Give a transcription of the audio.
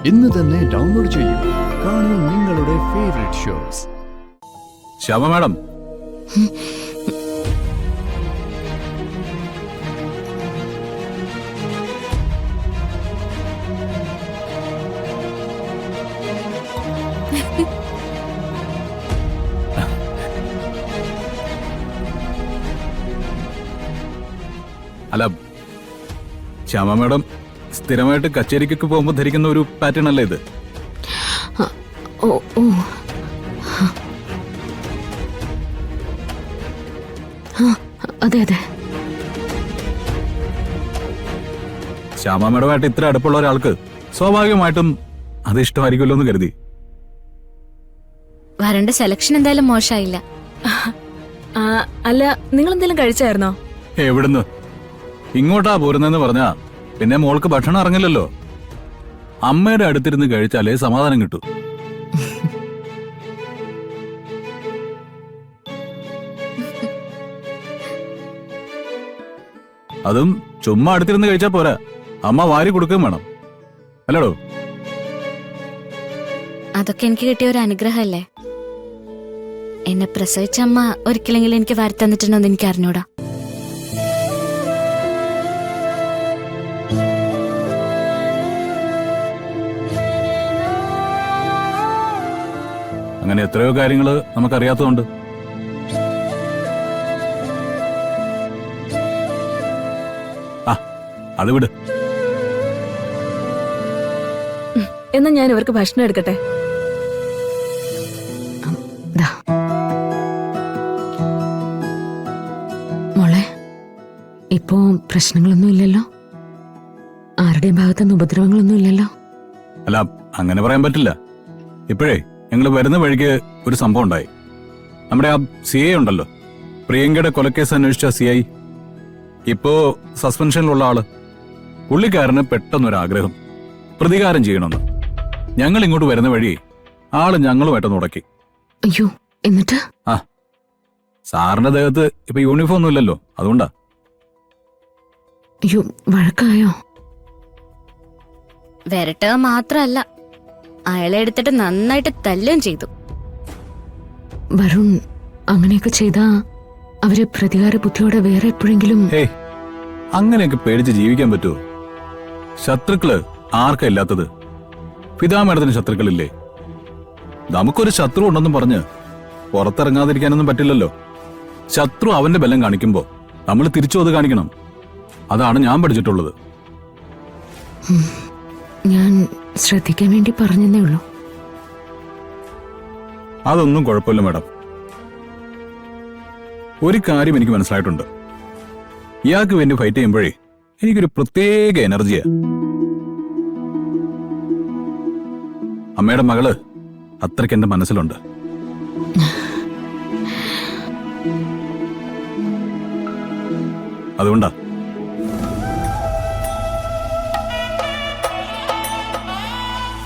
ഇന്ന് തന്നെ ഡൗൺലോഡ് ചെയ്യൂ. കാണൂ നിങ്ങളുടെ ഫേവറേറ്റ് ഷോസ്. ശ്യാമ മാഡം, അല്ല ശ്യാമ മാഡം സ്ഥിരമായിട്ട് കച്ചേരിക്കൊക്കെ പോകുമ്പോൾ ധരിക്കുന്ന ഒരു പാറ്റേൺ അല്ലേ ഇത്? അതെ അതെ. ശ്യാമ മാഡമായിട്ട് ഇത്ര അടുപ്പുള്ള ഒരാൾക്ക് സ്വാഭാവികമായിട്ടും അത് ഇഷ്ടമായിരിക്കുമല്ലോ എന്ന് കരുതി. വരണ്ട സെലക്ഷൻ എന്തായാലും മോശമായില്ല. അല്ല, നിങ്ങൾ എന്തെങ്കിലും കഴിച്ചായിരുന്നോ? എവിടുന്ന് ഇങ്ങോട്ടാ പോരുന്നെന്ന് പറഞ്ഞാ പിന്നെ മോൾക്ക് ഭക്ഷണം ഇറങ്ങില്ലല്ലോ. അമ്മയുടെ അടുത്തിരുന്ന് കഴിച്ചാലേ സമാധാനം കിട്ടൂ. അതും ചുമ്മാ അടുത്തിരുന്ന് കഴിച്ചാ പോരാ, അമ്മ വാരി കൊടുക്കുകയും വേണം, അല്ലടോ? അതൊക്കെ എനിക്ക് കിട്ടിയ ഒരു അനുഗ്രഹമല്ലേ. എന്നെ പ്രസവിച്ച അമ്മ ഒരിക്കലെങ്കിലും എനിക്ക് വാരി തന്നിട്ടുണ്ടോന്ന് എനിക്ക് അറിഞ്ഞൂടാ. അങ്ങനെ എത്രയോ കാര്യങ്ങള് നമുക്കറിയാത്തതുണ്ട്. അത് വിട്. എന്നാ ഞാൻ ഇവർക്ക് ഭക്ഷണം എടുക്കട്ടെ. മോളെ, ഇപ്പോ പ്രശ്നങ്ങളൊന്നും ഇല്ലല്ലോ? ആരുടെയും ഭാഗത്തുനിന്ന് ഉപദ്രവങ്ങളൊന്നും ഇല്ലല്ലോ? അല്ല, അങ്ങനെ പറയാൻ പറ്റില്ല. ഇപ്പോഴേ ഞങ്ങൾ വരുന്ന വഴിക്ക് ഒരു സംഭവം ഉണ്ടായി. നമ്മുടെ ആ CI ഉണ്ടല്ലോ, പ്രിയങ്കയുടെ കൊലക്കേസ് അന്വേഷിച്ച CI, ഇപ്പോ സസ്പെൻഷനിലുള്ള ആള്. പുള്ളിക്കാരന് പെട്ടെന്നൊരാഗ്രഹം പ്രതികാരം ചെയ്യണമെന്ന്. ഞങ്ങൾ ഇങ്ങോട്ട് വരുന്ന വഴി ആള് ഞങ്ങളുമായിട്ട് മുടക്കി. അയ്യോ, എന്നിട്ട്? സാറിന്റെ ദേഹത്ത് ഇപ്പൊ യൂണിഫോം ഒന്നും ഇല്ലല്ലോ, അതുകൊണ്ടാ. അയ്യോ, വഴക്കായോ? വരട്ടുക മാത്രല്ല, അയാളെ എടുത്തിട്ട് നന്നായിട്ട് തല്ലുകയും ചെയ്തു. വരുൺ, അങ്ങനെയൊക്കെ ചെയ്താ അവര് പ്രതികാര ബുദ്ധിയോടെ വേറെ എപ്പോഴെങ്കിലും... അങ്ങനെയൊക്കെ പേടിച്ച് ജീവിക്കാൻ പറ്റുമോ? ശത്രുക്കള് ആർക്കാ ഇല്ലാത്തത്? പിതാമേടത്തിന് ശത്രുക്കളില്ലേ? നമുക്കൊരു ശത്രു ഉണ്ടെന്നും പറഞ്ഞ് പുറത്തിറങ്ങാതിരിക്കാനൊന്നും പറ്റില്ലല്ലോ. ശത്രു അവന്റെ ബലം കാണിക്കുമ്പോ നമ്മൾ തിരിച്ചു അത് കാണിക്കണം. അതാണ് ഞാൻ പഠിച്ചിട്ടുള്ളത്. ഞാൻ ശ്രദ്ധിക്കാൻ വേണ്ടി പറഞ്ഞതേ ഉള്ളൂ. അതൊന്നും കുഴപ്പമില്ല മാഡം. ഒരു കാര്യം എനിക്ക് മനസ്സിലായിട്ടുണ്ട്. ഇയാൾക്ക് വേണ്ടി ഫൈറ്റ് ചെയ്യുമ്പോഴേ എനിക്കൊരു പ്രത്യേക എനർജിയാ. അമ്മയുടെ മകള് അത്രയ്ക്ക് എന്റെ മനസ്സിലുണ്ട്. അതുകൊണ്ടാ